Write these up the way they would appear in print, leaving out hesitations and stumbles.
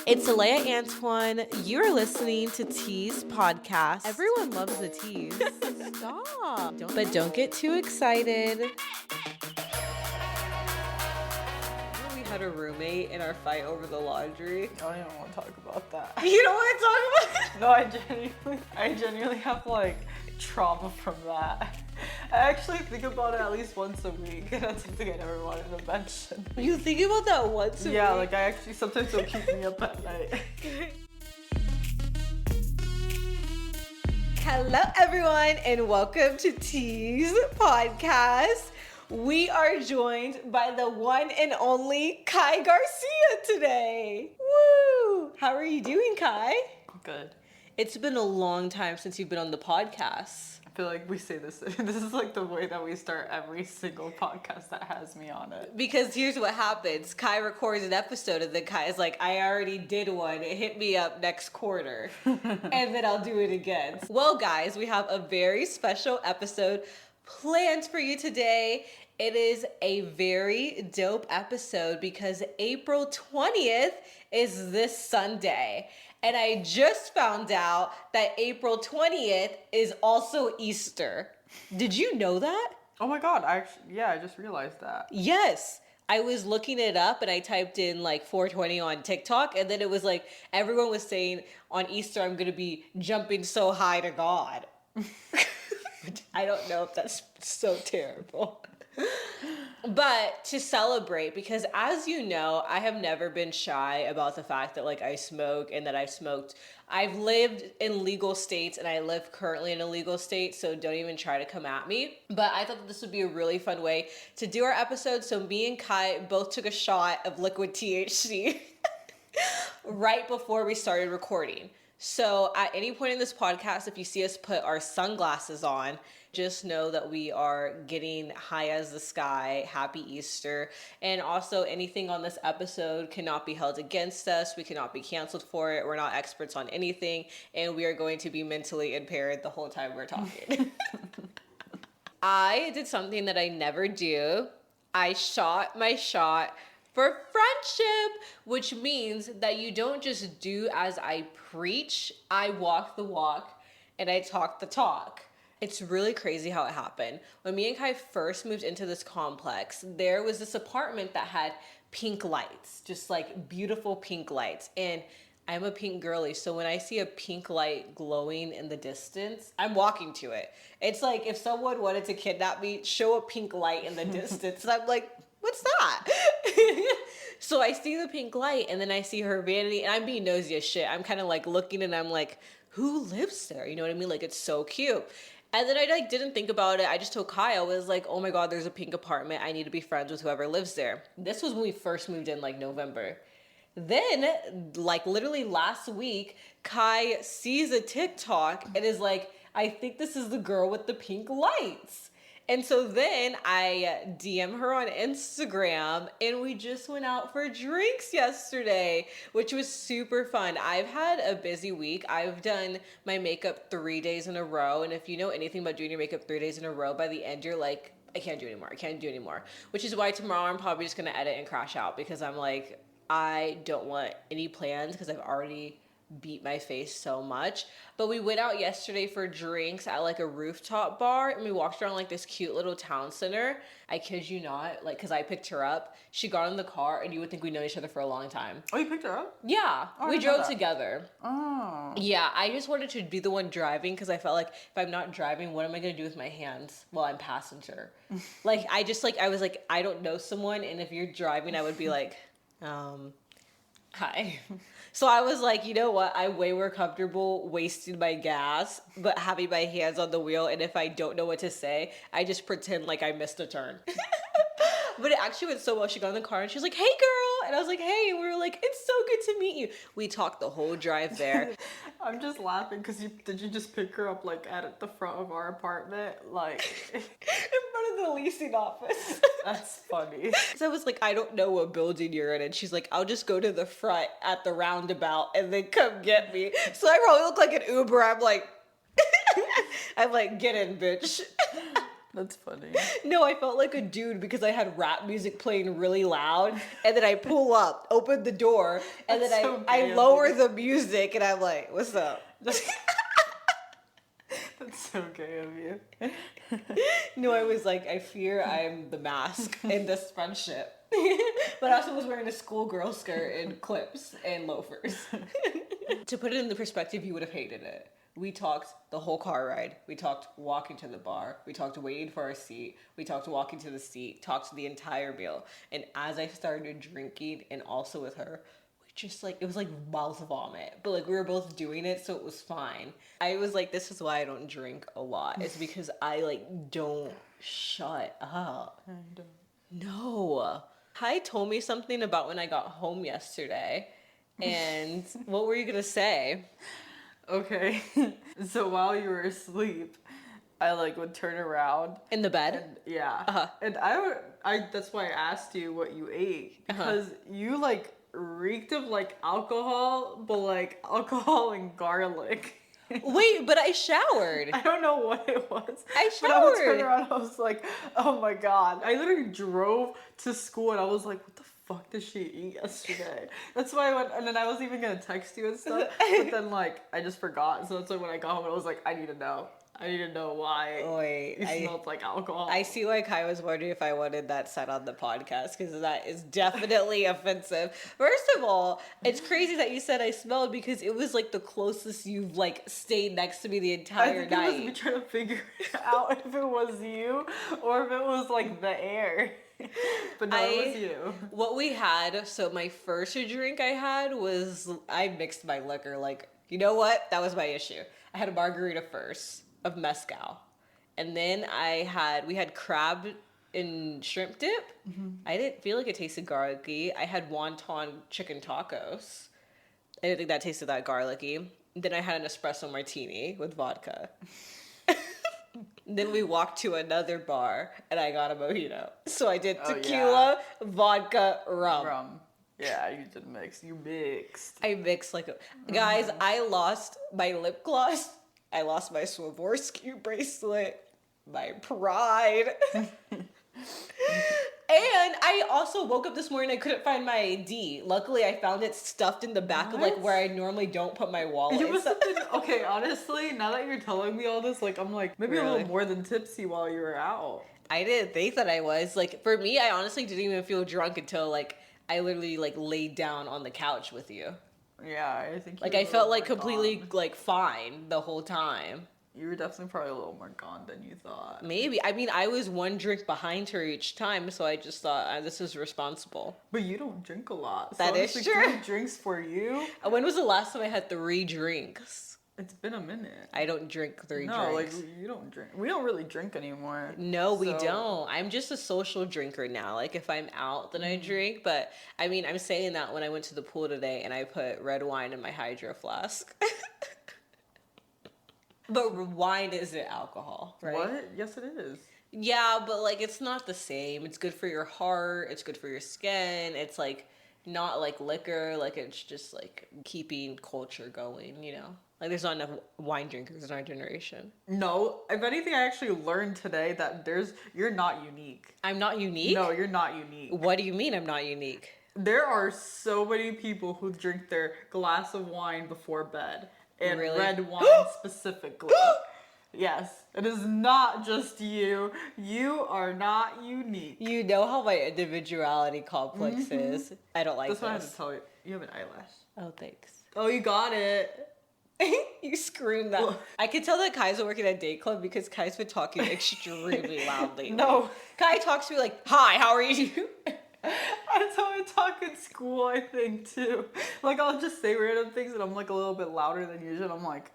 It's Alea Antoine. You're listening to Tease podcast. Everyone loves the tease. Stop. Don't get too excited. We had a roommate in our fight over the laundry. I don't even want to talk about that. You don't want to talk about it? No, I genuinely have like trauma from that. I actually think about it at least once a week, and that's something I never wanted to mention. You think about that once a week? Yeah, like I actually sometimes it'll keep me up at night. Hello, everyone, and welcome to Tease podcast. We are joined by the one and only Kai Garcia today. Woo! How are you doing, Kai? Good. It's been a long time since you've been on the podcast. I feel like we say this. This is like the way that we start every single podcast that has me on it. Because here's what happens. Kai records an episode and then Kai is like, I already did one. Hit me up next quarter. And then I'll do it again. Well, guys, we have a very special episode planned for you today. It is a very dope episode because April 20th is this Sunday. And I just found out that April 20th is also Easter. Did you know that? Oh my god, I just realized that. Yes. I was looking it up and I typed in like 420 on TikTok, and then it was like everyone was saying on Easter I'm going to be jumping so high to God. I don't know if that's so terrible. But to celebrate, because as you know, I have never been shy about the fact that like I smoke and that I've smoked. I've lived in legal states and I live currently in a legal state, so don't even try to come at me. But I thought that this would be a really fun way to do our episode. So me and Kai both took a shot of liquid THC right before we started recording. So at any point in this podcast, if you see us put our sunglasses on, just know that we are getting high as the sky. Happy Easter. And also anything on this episode cannot be held against us. We cannot be canceled for it. We're not experts on anything. And we are going to be mentally impaired the whole time we're talking. I did something that I never do. I shot my shot for friendship, which means that you don't just do as I preach. I walk the walk and I talk the talk. It's really crazy how it happened. When me and Kai first moved into this complex, there was this apartment that had pink lights, just like beautiful pink lights. And I'm a pink girly, so when I see a pink light glowing in the distance, I'm walking to it. It's like if someone wanted to kidnap me, show a pink light in the distance, and I'm like, what's that? So I see the pink light, and then I see her vanity, and I'm being nosy as shit. I'm kind of like looking, and I'm like, who lives there? You know what I mean? Like, it's so cute. And then I like didn't think about it. I just told Kai, I was like, oh my God, there's a pink apartment. I need to be friends with whoever lives there. This was when we first moved in, like November. Then, like literally last week, Kai sees a TikTok and is like, I think this is the girl with the pink lights. And so then I DM her on Instagram and we just went out for drinks yesterday, which was super fun. I've had a busy week. I've done my makeup 3 days in a row. And if you know anything about doing your makeup 3 days in a row, by the end, you're like, I can't do anymore. Which is why tomorrow I'm probably just going to edit and crash out because I'm like, I don't want any plans because I've already beat my face so much. But we went out yesterday for drinks at like a rooftop bar and we walked around like this cute little town center. I kid you not, like because I picked her up. She got in the car and you would think we know each other for a long time. Oh, you picked her up? Yeah, we drove together. Oh. Yeah, I just wanted to be the one driving because I felt like if I'm not driving, what am I going to do with my hands while I'm passenger? I was like, I don't know someone, and if you're driving, I would be like, hi. So I was like, you know what? I'm way more comfortable wasting my gas, but having my hands on the wheel. And if I don't know what to say, I just pretend like I missed a turn. But it actually went so well. She got in the car and she was like, hey, girl. And I was like, hey. And we were like, it's so good to meet you. We talked the whole drive there. I'm just laughing because did you just pick her up like at the front of our apartment? Like in front of the leasing office. That's funny. So I was like, I don't know what building you're in. And she's like, I'll just go to the front at the roundabout and then come get me. So I probably look like an Uber. I'm like, get in, bitch. That's funny. No, I felt like a dude because I had rap music playing really loud, and then I pull up, open the door, and That's then so I gay of lower you. the music, and I'm like, "What's up?" That's so gay of you. No, I was like, I fear I'm the mask in this friendship. But I also was wearing a schoolgirl skirt and clips and loafers. To put it in the perspective, you would have hated it. We talked the whole car ride. We talked walking to the bar. We talked waiting for our seat. We talked walking to the seat. Talked the entire meal. And as I started drinking, and also with her, we just like, it was like mouth vomit. But like we were both doing it, so it was fine. I was like, this is why I don't drink a lot. It's because I like don't shut up. I don't. No. Kai told me something about when I got home yesterday. And what were you going to say? Okay. So while you were asleep, I like would turn around. In the bed? And yeah. Uh-huh. And I that's why I asked you what you ate. Because you like reeked of like alcohol, but like alcohol and garlic. Wait, but I showered. I don't know what it was. I But I would turn showered. around, I was like, oh my god. I literally drove to school and I was like, what the fuck did she eat yesterday? That's why I went, and then I was even gonna text you and stuff, but then like, I just forgot. So that's why when I got home, I was like, I need to know. I need to know why Wait, you smelled like alcohol. I see why Kai was wondering if I wanted that said on the podcast, because that is definitely offensive. First of all, it's crazy that you said I smelled because it was like the closest you've like stayed next to me the I entire think it was me night. trying to figure out if it was you or if it was like the air. But no, it was you. What we had, so my first drink I had was, I mixed my liquor. Like, you know what? That was my issue. I had a margarita first of mezcal. And then we had crab and shrimp dip. I didn't feel like it tasted garlicky. I had wonton chicken tacos. I didn't think that tasted that garlicky. Then I had an espresso martini with vodka. Then we walked to another bar and I got a mojito. So I did Oh, tequila, vodka, rum. Rum. Yeah, you did mix. You mixed. I mixed like a... Guys, I lost my lip gloss. I lost my Swarovski bracelet. My pride. And I also woke up this morning, I couldn't find my ID. Luckily, I found it stuffed in the back of like What? where I normally don't put my wallet. You must have been, okay, honestly, now that you're telling me all this, like, I'm like, maybe a Really? little more than tipsy while you were out. I didn't think that I was. Like, for me, I honestly didn't even feel drunk until like I literally like laid down on the couch with you. Yeah, I think you Like were I a felt little like more completely gone. like fine the whole time. You were definitely probably a little more gone than you thought. Maybe. I mean, I was one drink behind her each time, so I just thought this is responsible. But you don't drink a lot. So That is honestly, true. 3 drinks for you? When was the last time I had 3 drinks? It's been a minute. I don't drink 3 No, drinks. like, you don't drink. We don't really drink anymore. No, we So- don't. I'm just a social drinker now. Like if I'm out, then I drink. But I mean, I'm saying that when I went to the pool today and I put red wine in my hydro flask. But wine isn't alcohol, right? What? Yes, it is. Yeah, but like it's not the same. It's good for your heart. It's good for your skin. It's like not like liquor. Like it's just like keeping culture going. You know, like there's not enough wine drinkers in our generation. No, if anything, I actually learned today that you're not unique. I'm not unique. No, you're not unique. What do you mean I'm not unique? There are so many people who drink their glass of wine before bed. And Really? red wine specifically. Yes, it is not just you. You are not unique. You know how my individuality complex is. I don't like That's what I have this. to tell you. You have an eyelash. Oh, thanks. Oh, you got it. You screamed that. Well- I can tell that Kai's working at Date Club because Kai's been talking extremely loudly. No. Kai talks to me like, "Hi, how are you?" That's how I talk in school, I think, too. Like, I'll just say random things and I'm like a little bit louder than usual. I'm like,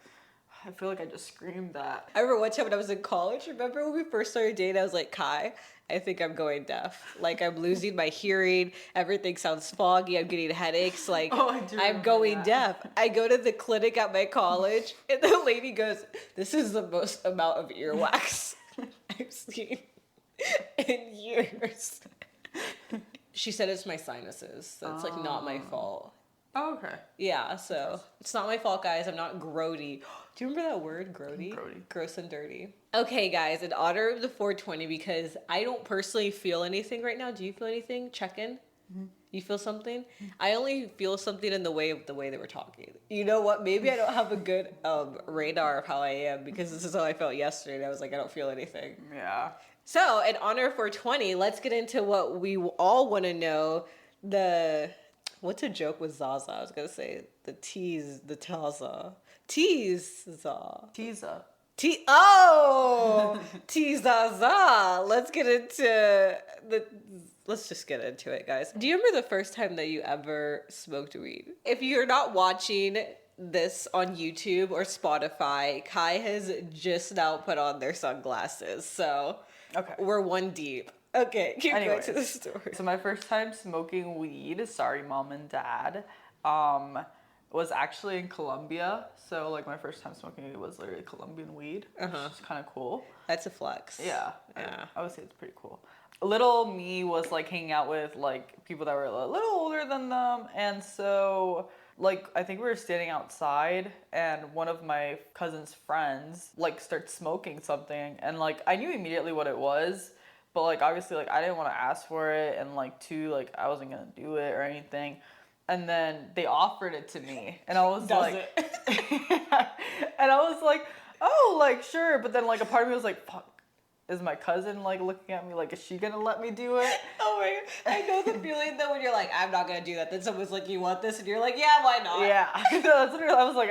I feel like I just screamed that. I remember one time when I was in college, remember when we first started dating, I was like, "Kai, I think I'm going deaf. Like, I'm losing my hearing. Everything sounds foggy. I'm getting headaches. Like, Oh, I do I'm remember going that. deaf." I go to the clinic at my college, and the lady goes, "This is the most amount of earwax I've seen in years." She said it's my sinuses. So it's like not my fault. Oh, okay. Yeah, so it's not my fault, guys. I'm not grody. Do you remember that word, grody? Grody. Gross and dirty. Okay, guys, in honor of the 420, because I don't personally feel anything right now. Do you feel anything? Check in. You feel something? I only feel something in the way they were talking. You know what? Maybe I don't have a good radar of how I am because this is how I felt yesterday. And I was like, I don't feel anything. Yeah. So, in honor of 420, let's get into what we all want to know. What's a joke with Zaza? I was going to say the tease, the Taza. Tease, Zaza. Tease up. Tease, Zaza. Let's just get into it, guys. Do you remember the first time that you ever smoked weed? If you're not watching this on YouTube or Spotify, Kai has just now put on their sunglasses. So Okay. we're one deep. Okay, keep going to the story. So my first time smoking weed, sorry mom and dad, was actually in Colombia. So like my first time smoking weed was literally Colombian weed, which is kind of cool. That's a flex. Yeah. Yeah. I would say it's pretty cool. Little me was like hanging out with like people that were a little older than them, and so like I think we were standing outside and one of my cousin's friends like starts smoking something, and like I knew immediately what it was, but like obviously like I didn't want to ask for it, and like two, like I wasn't gonna do it or anything. And then they offered it to me, and I was and I was like, oh, like sure, but then like a part of me was like, fuck. Is my cousin like looking at me like, is she gonna let me do it? Oh my God. I know the feeling though when you're like, I'm not gonna do that. Then someone's like, you want this? And you're like, yeah, why not? Yeah. That's literally, I was like,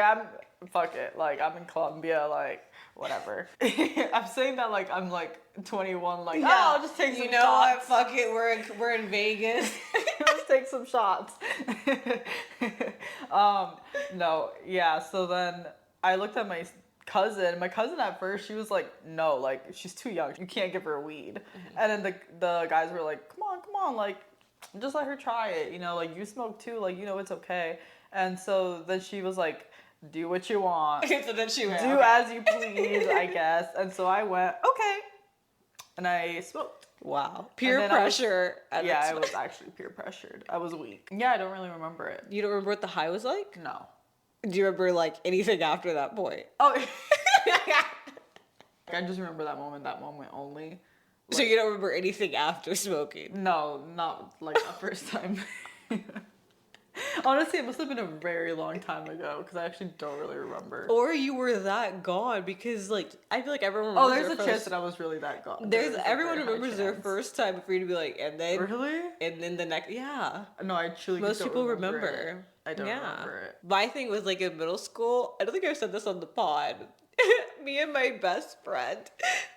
fuck it. Like, I'm in Colombia, like, whatever. I'm saying that like I'm like 21, like, I'll just take some shots. You know what? Fuck it. We're in Vegas. Let's take some shots. No, yeah. So then I looked at my cousin. My cousin at first, she was like, no, like she's too young. You can't give her weed. And then the guys were like, come on, like just let her try it. You know, like you smoke too, like you know it's okay. And so then she was like, do what you want. So then she went, do as you please, I guess. And so I went, okay. And I smoked. Wow. Peer pressure. I was actually peer pressured. I was weak. Yeah, I don't really remember it. You don't remember what the high was like? No. Do you remember like anything after that point? Oh. I just remember that moment only. Like, so you don't remember anything after smoking? No, not like the first time. Honestly, it must have been a very long time ago because I actually don't really remember. Or you were that gone because like I feel like everyone remembers. Oh, there's a chance that I was really that gone. Everyone remembers their first time for you to be like, and then really, and then the next, yeah. No, I truly most don't people remember. It. I don't remember it. My thing was like in middle school. I don't think I've said this on the pod. Me and my best friend,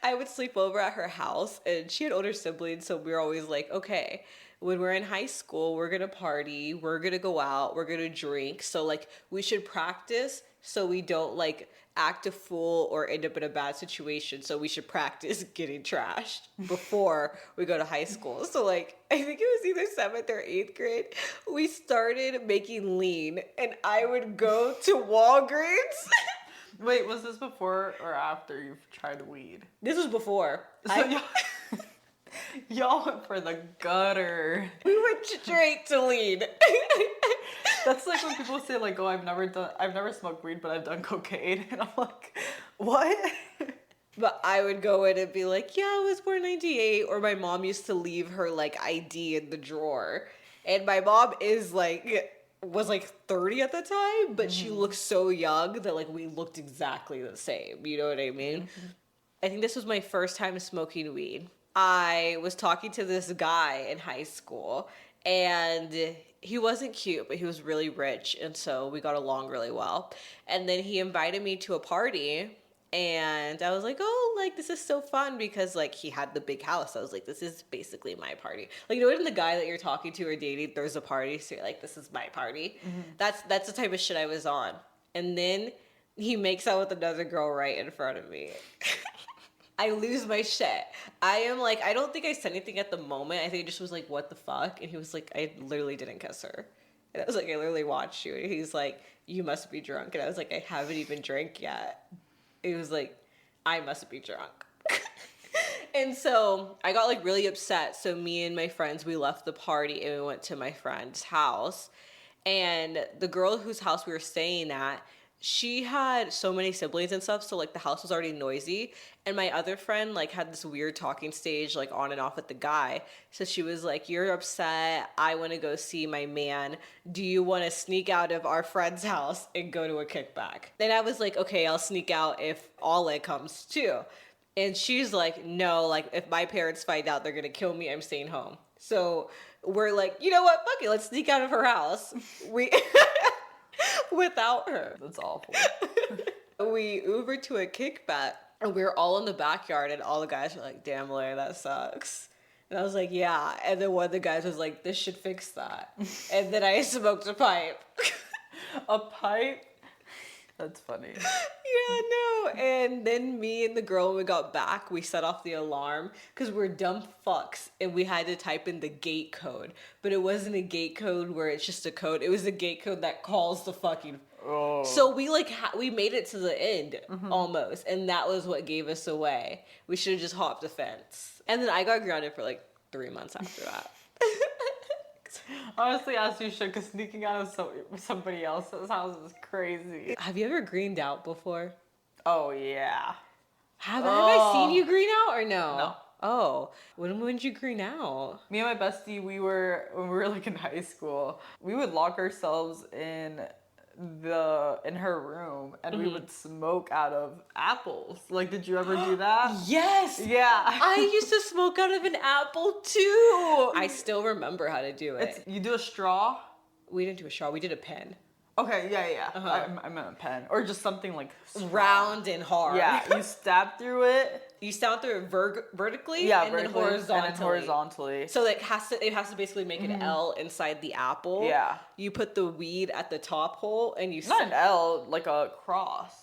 I would sleep over at her house, and she had older siblings, so we were always like, okay, when we're in high school, we're gonna party, we're gonna go out, we're gonna drink, so like we should practice so we don't like act a fool or end up in a bad situation, so we should practice getting trashed before we go to high school. So like I think it was either 7th or 8th grade, we started making lean, and I would go to Walgreens. Wait, was this before or after you've tried weed? This was before. So y'all went for the gutter. We went straight to lean. That's like when people say like, oh, I've never smoked weed, but I've done cocaine. And I'm like, what? But I would go in and be like, yeah, I was born 98. Or my mom used to leave her like ID in the drawer. And my mom was like 30 at the time, but she looked so young that like we looked exactly the same. You know what I mean? I think this was my first time smoking weed. I was talking to this guy in high school, and he wasn't cute, but he was really rich, and so we got along really well. And then he invited me to a party, and I was like, oh, like, this is so fun, because, like, he had the big house. I was like, this is basically my party. Like, you know when the guy that you're talking to or dating throws a party, so you're like, this is my party? That's the type of shit I was on. And then he makes out with another girl right in front of me. I lose my shit. I am like, I don't think I said anything at the moment. I think it just was like, what the fuck? And he was like, I literally didn't kiss her. And I was like, I literally watched you. And he's like, you must be drunk. And I was like, I haven't even drank yet. He was like, I must be drunk. And so I got like really upset. So me and my friends, we left the party and we went to my friend's house. And the girl whose house we were staying at, she had so many siblings and stuff, so like the house was already noisy. And my other friend like had this weird talking stage like on and off with the guy. So she was like, "You're upset. I want to go see my man. Do you want to sneak out of our friend's house and go to a kickback?" And I was like, "Okay, I'll sneak out if Ole comes too." And she's like, "No, like if my parents find out, they're gonna kill me. I'm staying home." So we're like, you know what? Fuck it. Let's sneak out of her house. We without her. That's awful. We Ubered to a kickback, and we were all in the backyard, and all the guys were like, "Damn, Larry, that sucks." And I was like, "Yeah." And then one of the guys was like, "This should fix that." And then I smoked a pipe. A pipe? That's funny. Yeah, no. And then me and the girl, when we got back, we set off the alarm because we're dumb fucks and we had to type in the gate code. But it wasn't a gate code where it's just a code. It was a gate code that calls the fucking... Oh. So we like we made it to the end almost, and that was what gave us away. We should have just hopped the fence. And then I got grounded for like 3 months after that. Honestly, as you should, because sneaking out of somebody else's house is crazy. Have you ever greened out before? Oh, yeah. Have I seen you green out or no? No. Oh, when did you green out? Me and my bestie, when we were like in high school, we would lock ourselves in her room and we would smoke out of apples. Like, did you ever do that? Yes. Yeah. I used to smoke out of an apple too. I still remember how to do it. You do a straw? We didn't do a straw. We did a pen. Okay, yeah. I meant a pen. Or just something like strong. Round and hard. Yeah, you stab through it. You stab through it vertically Yeah, and vertically, then horizontally. And then horizontally. So it has to basically make an L inside the apple. Yeah. You put the weed at the top hole and you... Not an L, like a cross.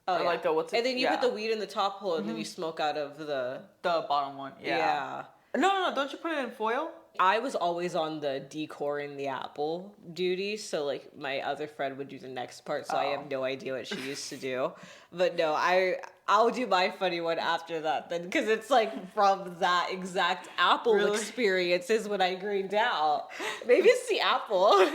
Oh, or yeah. like a, what's it? And then you put the weed in the top hole and then you smoke out of the bottom one. Yeah. No, don't you put it in foil? I was always on the decoring the apple duty, so like my other friend would do the next part, so I have no idea what she used to do. But no, I'll do my funny one after that then, because it's like from that exact apple experience is when I greened out. Maybe it's the apple.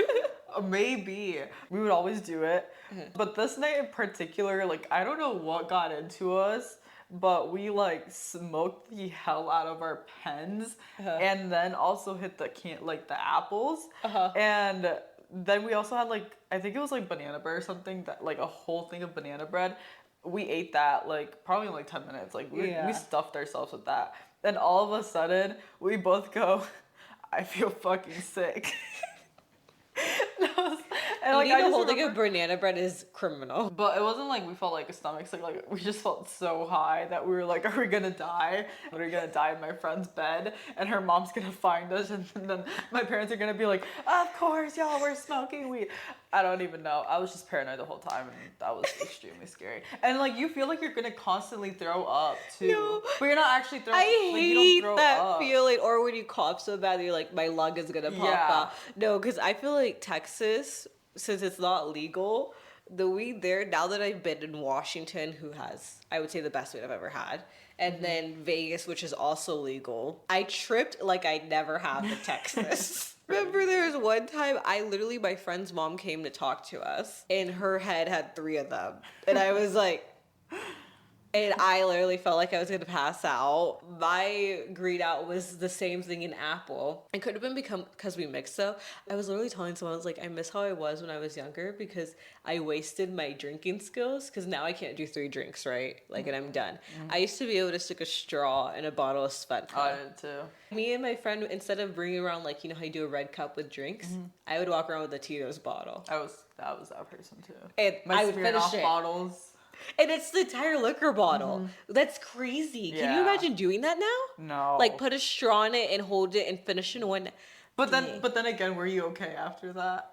Maybe. We would always do it. But this night in particular, like, I don't know what got into us, but we like smoked the hell out of our pens and then also hit the apples. And then we also had like, I think it was like banana bread or something, that like a whole thing of banana bread. We ate that like probably in like 10 minutes. Like we stuffed ourselves with that. Then all of a sudden we both go, "I feel fucking sick." And like, eating a whole thing of banana bread is criminal. But it wasn't like we felt like a stomach sick. Like we just felt so high that we were like, "Are we gonna die? Are we gonna die in my friend's bed? And her mom's gonna find us, and then my parents are gonna be like, 'Of course, y'all were smoking weed.'" I don't even know. I was just paranoid the whole time, and that was extremely scary. And like you feel like you're gonna constantly throw up too, No. but you're not actually throwing. I like, you don't hate throw that up. feeling, or when you cough so bad that you're like, my lung is gonna pop out. No, because I feel like Texas, since it's not legal, the weed there, now that I've been in Washington, who has, I would say, the best weed I've ever had, and then Vegas, which is also legal, I tripped like I never have in Texas. Remember there was one time, my friend's mom came to talk to us, and her head had 3 of them. And I was like... And I literally felt like I was going to pass out. My green out was the same thing in apple. It could have been because we mixed though. I was literally telling someone, I was like, I miss how I was when I was younger because I wasted my drinking skills because now I can't do 3 drinks, right? Like, and I'm done. I used to be able to stick a straw in a bottle of Svedka. Oh, I did too. Me and my friend, instead of bringing around, like, you know how you do a red cup with drinks, I would walk around with a Tito's bottle. I was that person too. And I would finish it. Bottles. And it's the entire liquor bottle. That's crazy. Can you imagine doing that now? No. Like put a straw in it and hold it and finish in one. But then again, were you okay after that?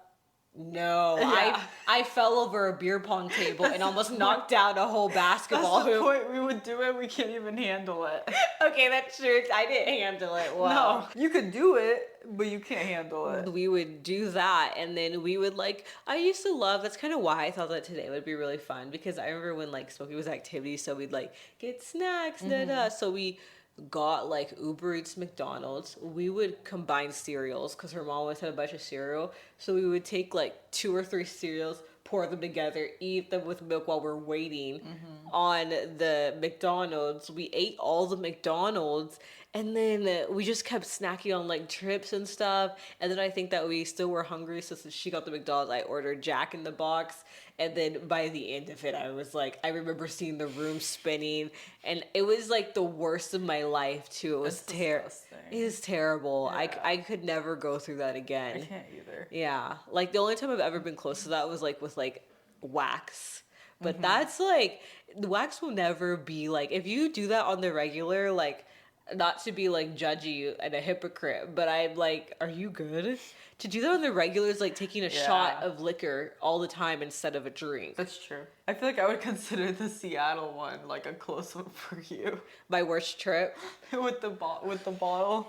No, Yeah. I fell over a beer pong table and almost knocked down a whole basketball That's the hoop. point. We would do it. We can't even handle it. Okay, that's true. I didn't handle it well. No, you could do it, but you can't handle it. We would do that, and then we would I used to love, that's kind of why I thought that today would be really fun, because I remember when smoking was activity, so we'd get snacks, so we got like Uber Eats, McDonald's, we would combine cereals because her mom always had a bunch of cereal. So we would take like 2 or 3 cereals, pour them together, eat them with milk while we're waiting on the McDonald's. We ate all the McDonald's, and then we just kept snacking on like trips and stuff. And then I think that we still were hungry, so since she got the McDonald's, I ordered Jack in the Box. And then by the end of it, I was like, I remember seeing the room spinning, and it was like the worst of my life too. It was terrible. It is terrible. Yeah. I could never go through that again. I can't either. Yeah, like the only time I've ever been close to that was like with like wax. But that's like, the wax will never be like, if you do that on the regular, like, not to be like judgy and a hypocrite, but I'm like, are you good? To do that on the regular is like taking a shot of liquor all the time instead of a drink. That's true. I feel like I would consider the Seattle one like a close one for you. My worst trip. with the bottle.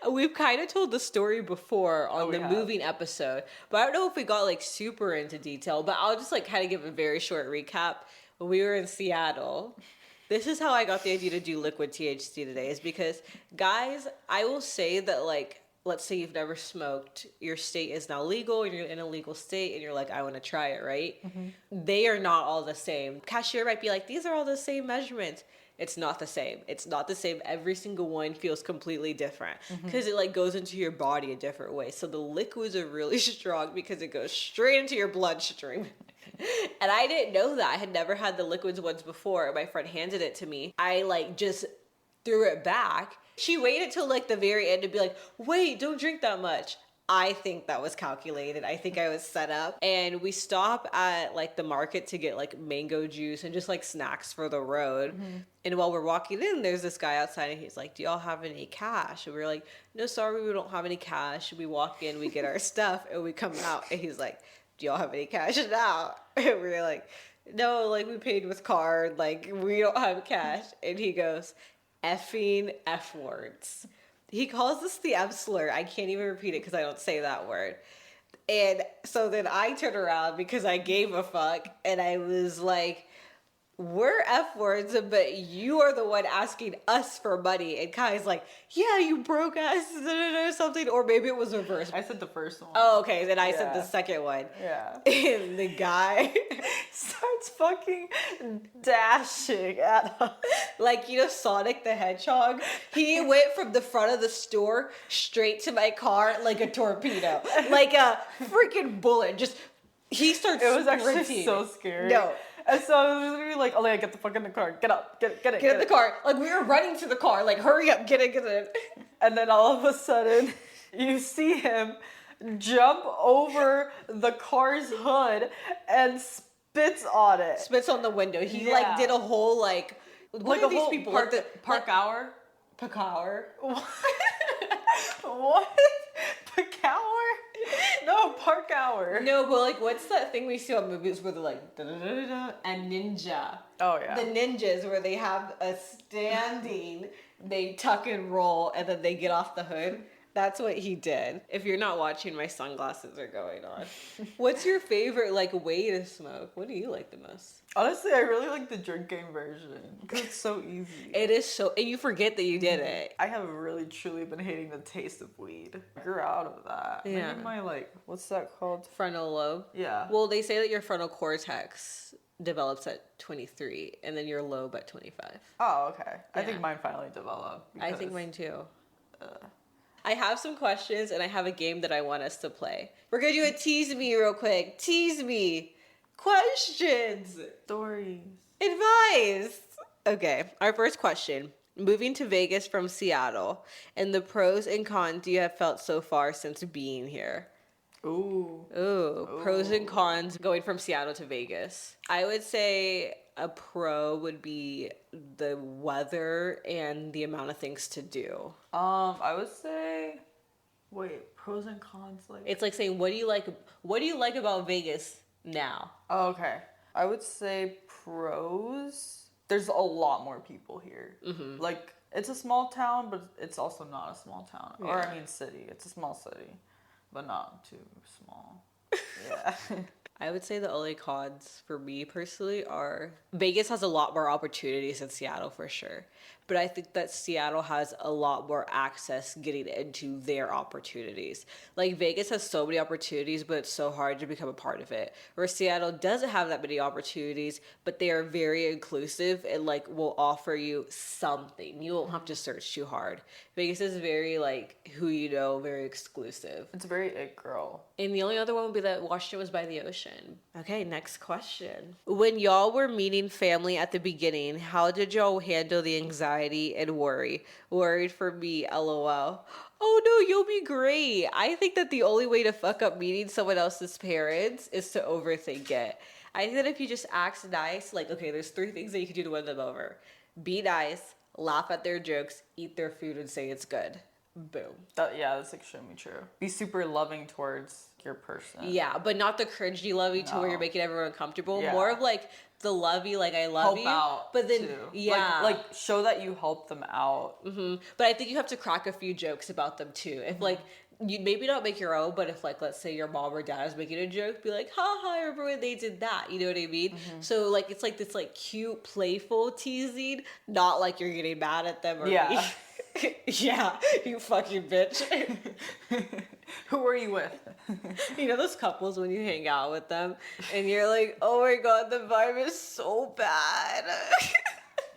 We've kind of told the story before on the have. moving episode, but I don't know if we got like super into detail, but I'll just like kind of give a very short recap. When we were in Seattle, this is how I got the idea to do liquid THC today, is because, guys, I will say that, like, let's say you've never smoked, your state is now legal, and you're in a legal state, and you're like, I want to try it, right? They are not all the same. Cashier might be like, these are all the same measurements. It's not the same. It's not the same. Every single one feels completely different because it like goes into your body a different way. So the liquids are really strong because it goes straight into your bloodstream. And I didn't know that. I had never had the liquids ones before. My friend handed it to me. I like just threw it back. She waited till like the very end to be like, wait, don't drink that much. I think that was calculated. I think I was set up. And we stop at like the market to get like mango juice and just like snacks for the road. And while we're walking in, there's this guy outside and he's like, do y'all have any cash? And we're like, no, sorry, we don't have any cash. We walk in, we get our stuff, and we come out. And he's like, do y'all have any cash now? And we're like, no, like we paid with card. Like we don't have cash. And he goes, effing F words. He calls this the F slur. I can't even repeat it because I don't say that word. And so then I turn around because I gave a fuck and I was like, we're F words, but you are the one asking us for money. And Kai's like, yeah, you broke ass or something. Or maybe it was reversed. I said the first one. Oh, okay. Then I said the second one. Yeah. And the guy starts fucking dashing at us. like, you know, Sonic the Hedgehog. He went from the front of the store straight to my car like a torpedo. Like a freaking bullet. Just, he starts It was actually sprinting. so scary. No. And so I was literally like, Olea, get the fuck in the car. Get up. Get it. Get in the car. Like, we were running to the car. Like, hurry up. Get in. And then all of a sudden, you see him jump over the car's hood and spits on it. Spits on the window. He, like, did a whole, like... Like are a these whole people? park, Like park hour. Pacower. What? Pacower? No, park hour. No, but, like, what's that thing we see on movies where they're like... Da-da-da-da-da, and ninja. Oh, yeah. The ninjas where they have a standing, they tuck and roll, and then they get off the hood. That's what he did. If you're not watching, my sunglasses are going on. What's your favorite, like, way to smoke? What do you like the most? Honestly, I really like the drinking version because it's so easy. It is so... And you forget that you did it. I have really, truly been hating the taste of weed. I grew out of that. Yeah. Maybe my, like, what's that called? Frontal lobe. Yeah. Well, they say that your frontal cortex develops at 23, and then your lobe at 25. Oh, okay. I Yeah. think mine finally developed. I think mine too. I have some questions, and I have a game that I want us to play. We're going to do a Tease Me real quick. Tease Me. Questions. Stories. Advice. Okay, our first question. Moving to Vegas from Seattle, and the pros and cons you have felt so far since being here. Ooh, pros and cons going from Seattle to Vegas. I would say a pro would be the weather and the amount of things to do. I would say, wait, pros and cons, like. It's like saying, what do you like about Vegas now? Oh, okay. I would say pros. There's a lot more people here. Mm-hmm. Like, it's a small town, but it's also not a small town. Yeah. Or, I mean, city. It's a small city, but not too small. Yeah. I would say the only cons for me personally are Vegas has a lot more opportunities than Seattle for sure. But I think that Seattle has a lot more access getting into their opportunities. Like Vegas has so many opportunities, but it's so hard to become a part of it. Where Seattle doesn't have that many opportunities, but they are very inclusive and like will offer you something. You won't have to search too hard. Vegas is very like who you know, very exclusive. It's very it girl. And the only other one would be that Washington was by the ocean. Okay, next question. When y'all were meeting family at the beginning, how did y'all handle the anxiety and worry? Worried for me, lol. Oh no, you'll be great. I think that the only way to fuck up meeting someone else's parents is to overthink it. I think that if you just act nice, like, okay, there's 3 things that you can do to win them over. Be nice, laugh at their jokes, eat their food, and say it's good. Boom. That's extremely true. Be super loving towards your person. Yeah, but not the cringy lovey to where No. you're making everyone uncomfortable. Yeah. More of like the lovey, like I love Help you. out. But then, too. yeah. Like show that you help them out. But I think you have to crack a few jokes about them too. If like, you maybe not make your own, but if like, let's say your mom or dad is making a joke, be like, haha, I remember when they did that. You know what I mean? So like, it's like this like cute, playful teasing, not like you're getting mad at them or Yeah. yeah, you fucking bitch. Who are you with? You know those couples when you hang out with them and you're like, oh my god, the vibe is so bad.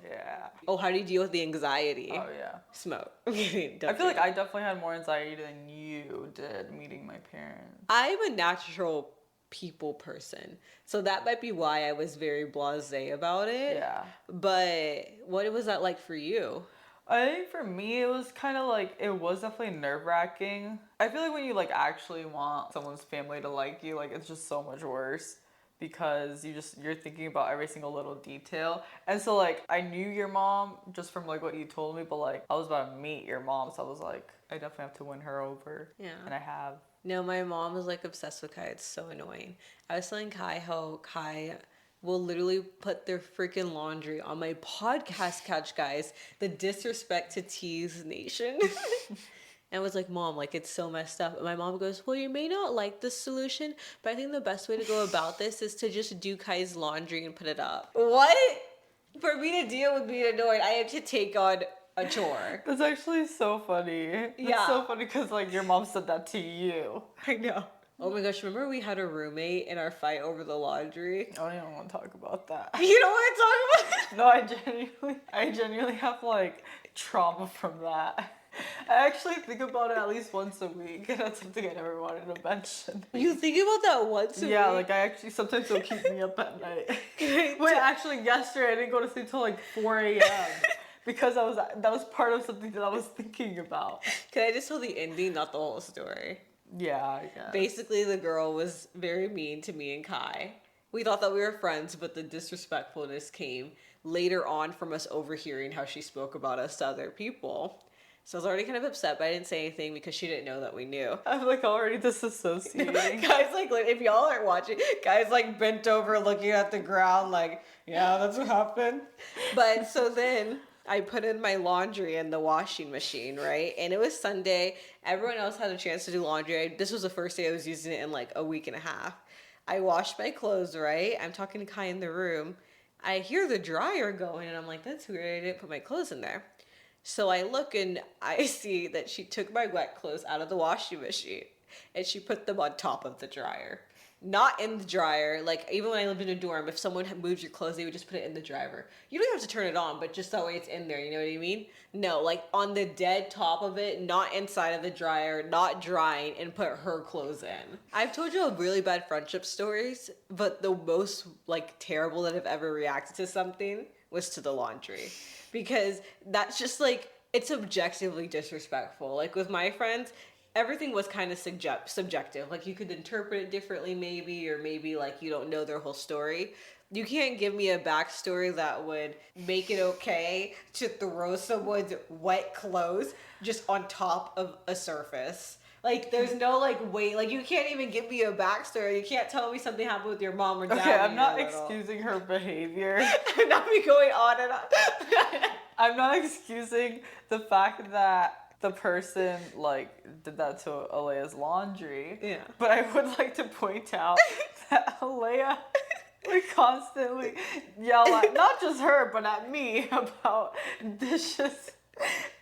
Yeah. Oh, how do you deal with the anxiety? Oh yeah. Smoke. I feel like I definitely had more anxiety than you did meeting my parents. I'm a natural people person, so that might be why I was very blasé about it. Yeah. But what was that like for you? I think for me, it was kind of like, it was definitely nerve-wracking. I feel like when you like actually want someone's family to like you, like it's just so much worse because you're thinking about every single little detail. And so like, I knew your mom just from like what you told me, but like I was about to meet your mom. So I was like, I definitely have to win her over. Yeah. And I have. No, my mom was like obsessed with Kai. It's so annoying. I was telling Kai how Kai will literally put their freaking laundry on my podcast couch, guys. The disrespect to Tease Nation. And I was like, Mom, like it's so messed up. And my mom goes, well, you may not like this solution, but I think the best way to go about this is to just do Kai's laundry and put it up. What? For me to deal with being annoyed, I have to take on a chore. That's actually so funny. That's Yeah. so funny because like your mom said that to you. I know. Oh my gosh, remember we had a roommate in our fight over the laundry? I don't even want to talk about that. You don't want to talk about it? No, I genuinely have like trauma from that. I actually think about it at least once a week, and that's something I never wanted to mention. You think about that once a Yeah, week? like I actually sometimes it'll keep me up at night. Wait, actually, yesterday I didn't go to sleep till like 4 a.m. because that was part of something that I was thinking about. Can I just tell the ending, not the whole story? Yeah, I guess. Basically, the girl was very mean to me and Kai. We thought that we were friends, but the disrespectfulness came later on from us overhearing how she spoke about us to other people. So I was already kind of upset, but I didn't say anything because she didn't know that we knew. I'm like already disassociating. Guys, like, if y'all aren't watching, guys, like, bent over looking at the ground, like, yeah, that's what happened. But so then I put in my laundry in the washing machine, right? And it was Sunday. Everyone else had a chance to do laundry. This was the first day I was using it in like a week and a half. I washed my clothes, right? I'm talking to Kai in the room. I hear the dryer going, and I'm like, that's weird. I didn't put my clothes in there. So I look and I see that she took my wet clothes out of the washing machine and she put them on top of the dryer. Not in the dryer. Like, even when I lived in a dorm, if someone had moved your clothes, they would just put it in the dryer. You don't have to turn it on, but just that way it's in there, you know what I mean? No, like on the dead top of it, not inside of the dryer, not drying, and put her clothes in. I've told you really bad friendship stories, but the most like terrible that I've ever reacted to something was to the laundry. Because that's just like, it's objectively disrespectful. Like with my friends, everything was kind of subjective. Like you could interpret it differently maybe, or maybe like you don't know their whole story. You can't give me a backstory that would make it okay to throw someone's wet clothes just on top of a surface. Like, there's no, like, way, like, you can't even give me a backstory. You can't tell me something happened with your mom or dad. Okay, I'm when not you were little. excusing her behavior. I'm not be going on and on. I'm not excusing the fact that the person, like, did that to Alea's laundry. Yeah. But I would like to point out Leia would constantly yell at not just her, but at me about dishes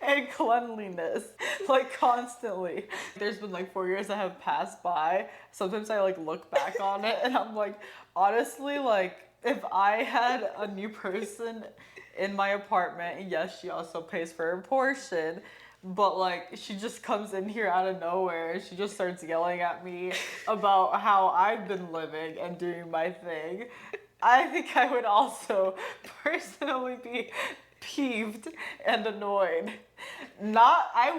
and cleanliness, like constantly. There's been like 4 years that have passed by. Sometimes I like look back on it and I'm like, honestly, like if I had a new person in my apartment, and yes, she also pays for her portion, but like she just comes in here out of nowhere and she just starts yelling at me about how I've been living and doing my thing. I think I would also personally be peeved and annoyed. Not I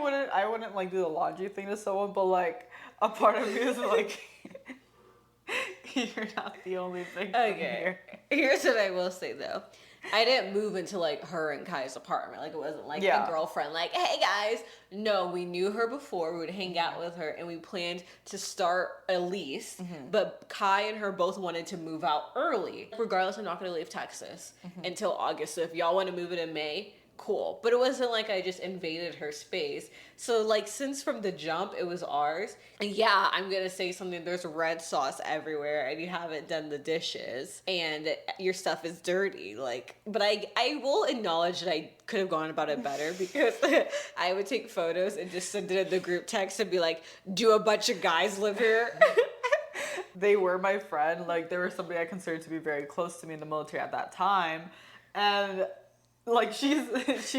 wouldn't like do the laundry thing to someone, but like a part of me is like you're not the only thing from Okay. here. Here's what I will say though. I didn't move into like her and Kai's apartment. Like it wasn't like Yeah. a girlfriend, like, hey guys. No, we knew her before. We would hang out with her and we planned to start a lease. But Kai and her both wanted to move out early. Regardless, I'm not gonna leave Texas until August. So if y'all want to move it in May, cool. But it wasn't like I just invaded her space. So like since from the jump it was ours. And yeah, I'm gonna say something. There's red sauce everywhere and you haven't done the dishes and your stuff is dirty. Like, but I will acknowledge that I could have gone about it better because I would take photos and just send it in the group text and be like, do a bunch of guys live here? They were my friend. Like they were somebody I considered to be very close to me in the military at that time. And like she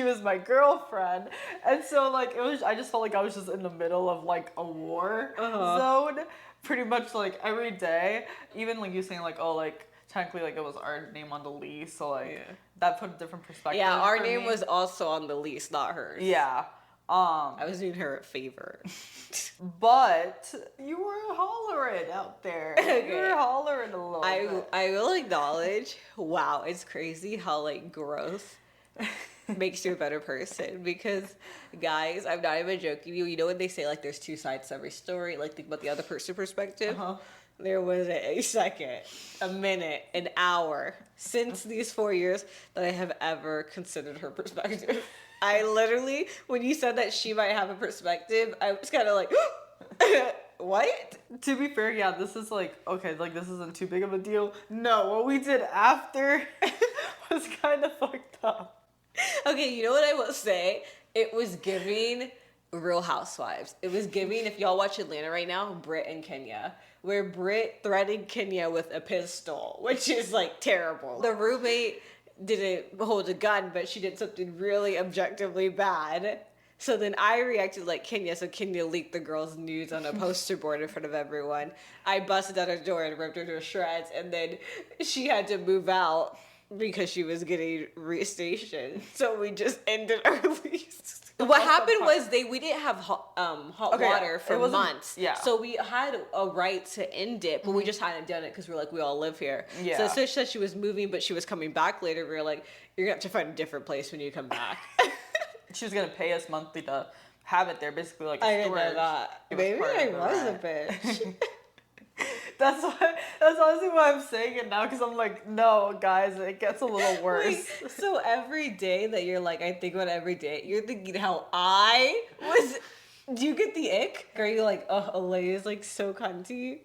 was my girlfriend, and so like I just felt like I was just in the middle of like a war zone pretty much like every day. Even like you saying like, oh, like technically like it was our name on the lease, so like that put a different perspective. Yeah, our for name me. was also on the lease, not hers. Yeah. I was doing her a favor. But you were hollering out there. Okay. You were hollering a little bit. I will acknowledge, wow, it's crazy how like growth makes you a better person because guys, I'm not even joking you know when they say like there's two sides to every story, like think about the other person's perspective. There wasn't a second, a minute, an hour since these 4 years that I have ever considered her perspective. I literally, when you said that she might have a perspective, I was kind of like, what? To be fair, yeah, this is like, okay, like this isn't too big of a deal. No, what we did after was kind of fucked up. Okay, you know what I will say? It was giving Real Housewives. It was giving, if y'all watch Atlanta right now, Britt and Kenya, where Britt threatened Kenya with a pistol, which is like terrible. The roommate didn't hold a gun, but she did something really objectively bad. So then I reacted like Kenya, so Kenya leaked the girl's nudes on a poster board in front of everyone. I busted out her door and ripped her to shreds, and then she had to move out because she was getting restationed. So we just ended our lease. What happened was we didn't have hot water for months. Yeah. So we had a right to end it, but we just hadn't done it because we were like, we all live here. Yeah. So Sis said she was moving, but she was coming back later. We were like, you're going to have to find a different place when you come back. She was gonna pay us monthly to have it there, basically like a I didn't storage. know that. It Maybe part of I the was a rent. bitch. That's honestly why I'm saying it now, because I'm like, no, guys, it gets a little worse. Wait, so every day that you're like, I think about every day, you're thinking how I was. Do you get the ick? Are you like, oh, Alea is like so cunty?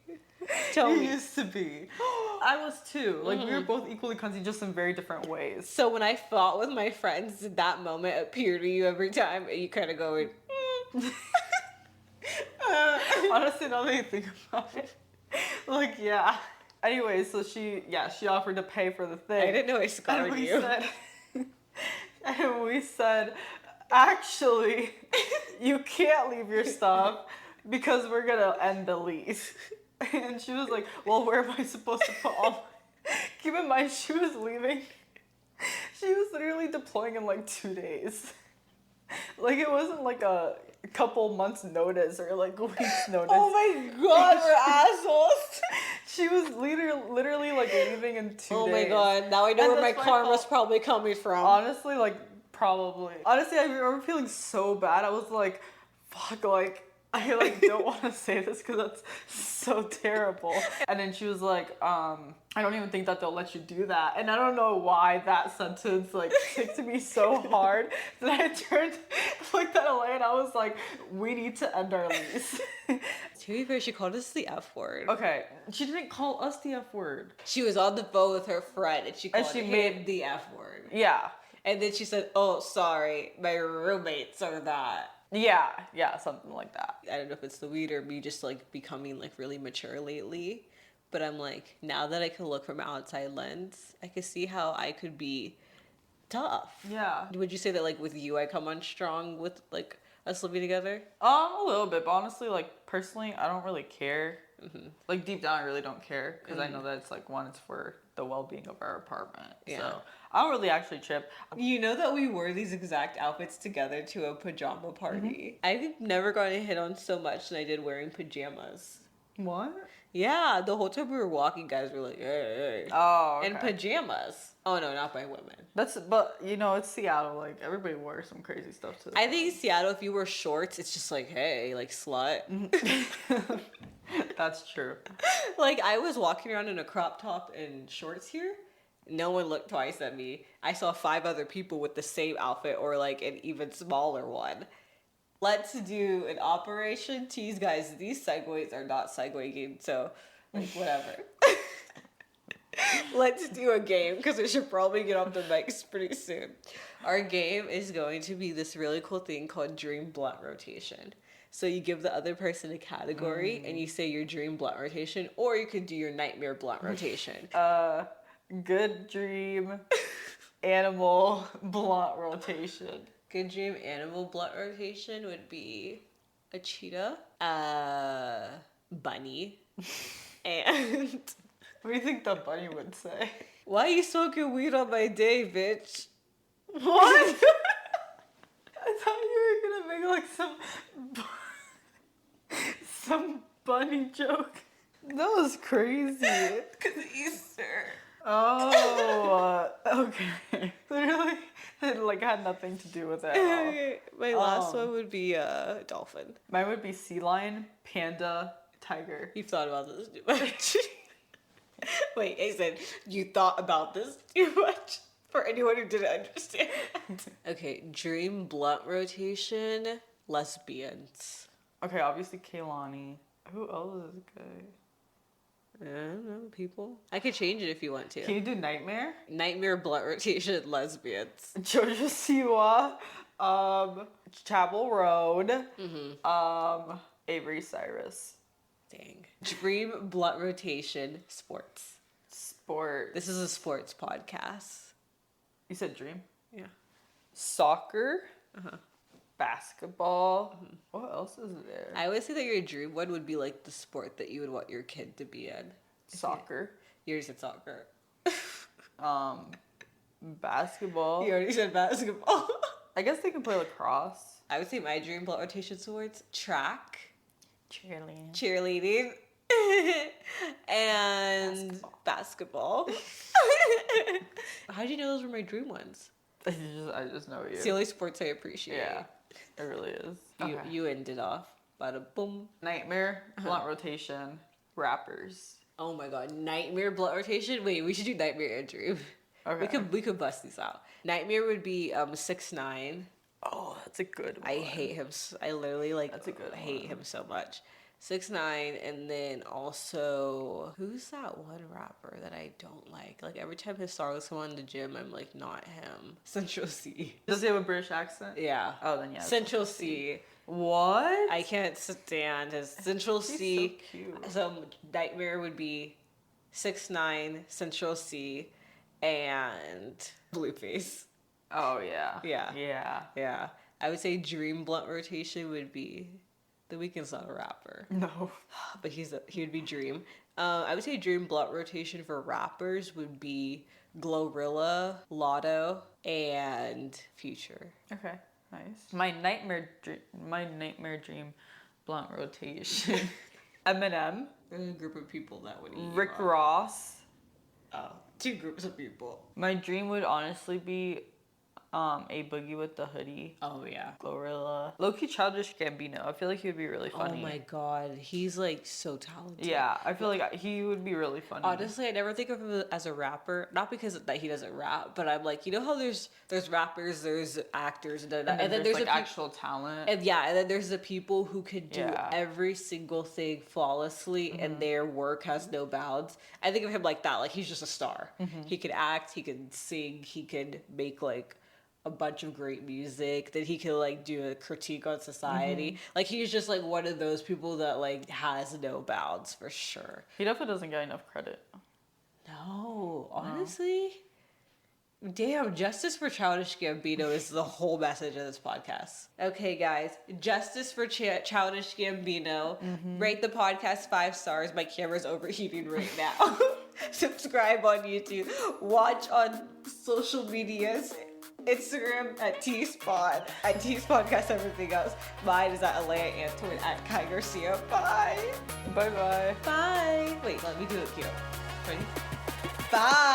Tell You me. used to be. I was too. Like we were both equally cunty, just in very different ways. So when I fought with my friends, did that moment appear to you every time? And you kind of going, Honestly, now that I think about it, like yeah. Anyway, so she offered to pay for the thing. I didn't know I scarred and we you. said, and we said, actually, you can't leave your stuff because we're gonna end the lease. And she was like, well, where am I supposed to put all my... Keep in mind, she was leaving. She was literally deploying in like 2 days. Like it wasn't like a couple months notice or like weeks notice. Oh my god, we're assholes. She was literally like leaving in 2 days. Oh my god, now I know And where my that's my karma's fault. probably coming from. Honestly, like probably. Honestly, I remember feeling so bad. I was like, fuck, like I like don't want to say this because that's so terrible. And then she was like, I don't even think that they'll let you do that. And I don't know why that sentence like stick to me so hard that I looked at Elaine and I was like, we need to end our lease. To be fair, she called us the F word. Okay, she didn't call us the F word. She was on the phone with her friend and she called she him made- the F word. Yeah. And then she said, oh, sorry, my roommates are that. Yeah, something like that. I don't know if it's the weed or me just like becoming like really mature lately. But I'm like, now that I can look from outside lens, I can see how I could be tough. Yeah. Would you say that like with you I come on strong with like us living together? A little bit, but honestly, like personally, I don't really care. Like deep down, I really don't care because I know that it's like one, it's for the well-being of our apartment. Yeah. So I don't really actually trip. You know that we wore these exact outfits together to a pajama party. I've never gotten hit on so much than I did wearing pajamas. What? Yeah, the whole time we were walking, guys were like, hey, hey. Oh, okay. And pajamas. Oh no, not by women. But you know, it's Seattle. Like everybody wears some crazy stuff to the I think Seattle, if you wear shorts, it's just like, hey, like slut. That's true. Like I was walking around in a crop top and shorts here. No one looked twice at me. I saw 5 other people with the same outfit or like an even smaller one. Let's do an Operation Tease, guys. These segues are not segueing, so like whatever. Let's do a game because we should probably get off the mics pretty soon. Our game is going to be this really cool thing called Dream Blunt Rotation. So you give the other person a category and you say your dream blunt rotation, or you could do your nightmare blunt rotation. Good dream, animal, blunt rotation. Good dream animal blunt rotation would be a cheetah, a bunny, and What do you think the bunny would say? why are you smoking weed on my day, bitch? What? I thought you were gonna make like some bunny joke. That was crazy. Because Easter. Oh, okay. Literally, it like had nothing to do with it at all. Okay, my last one would be a dolphin. Mine would be sea lion, panda, tiger. You've thought about this too much. Wait, I said you thought about this too much. For anyone who didn't understand. Okay, dream blunt rotation, lesbians. Okay, obviously Kaylani. Who else is good? I don't know, people. I could change it if you want to. Can you do nightmare? Nightmare blunt rotation, lesbians. Jojo Siwa, Chapel Road, Avery Cyrus. Dang. Dream blunt rotation, sports. Sport. This is a sports podcast. You said dream? Yeah. Soccer. Basketball. What else is there? I would say that your dream one would be like the sport that you would want your kid to be in. Soccer. You already said soccer. Basketball. You already said basketball. I guess they can play lacrosse. I would say my dream blunt rotation sports, track, Cheerleading. cheerleading, and basketball. How did you know those were my dream ones? I just know you. It's the only sports I appreciate. Yeah, it really is. You ended off. Bada boom. Nightmare, blunt rotation, rappers. Oh my god, nightmare blunt rotation. Wait, we should do nightmare and dream. Okay. We could bust these out. Nightmare would be 6ix9ine. Oh, that's a good one. I hate him. I literally like That's a good hate one. him so much. 6ix9ine, and then also who's that one rapper that I don't like? Like every time his songs come on the gym, I'm like, not him. Central C. Does he have a British accent? Yeah. Oh, then yeah. Central C. What? I can't stand his Central He's C. so cute. So nightmare would be 6ix9ine, Central C, and Blueface. Oh yeah. Yeah. Yeah. Yeah. I would say dream blunt rotation would be The Weeknd's not a rapper, No. but he would be Dream. I would say dream blunt rotation for rappers would be Glorilla, Lotto, and Future. Okay. Nice. My nightmare dream, blunt rotation. Eminem, There's a group of people that would eat Rick you up. Ross. Oh, 2 groups of people. My dream would honestly be A Boogie with the Hoodie. Oh yeah. Glorilla. Low-key Childish Gambino. I feel like he would be really funny. Oh my god, he's like so talented. Yeah, I feel like he would be really funny. Honestly, I never think of him as a rapper. Not because that he doesn't rap, but I'm like, you know how there's rappers, there's actors, and then there's like the actual talent. and yeah, and then there's the people who could do Yeah. every single thing flawlessly, and their work has no bounds. I think of him like that. Like he's just a star. He could act, he could sing, he could make like a bunch of great music, that he could like do a critique on society. Like he's just like one of those people that like has no bounds for sure. He definitely doesn't get enough credit. No, honestly. Damn, justice for Childish Gambino is the whole message of this podcast. Okay, guys, justice for Childish Gambino. Rate the podcast 5 stars. My camera's overheating right now. Subscribe on YouTube. Watch on social medias. Instagram at Tease Pod. At Tease Podcast, everything else. Mine is at Alea Antoine at Kai Garcia. Bye. Bye-bye. Bye. Wait, let me do it cute. Ready? Bye.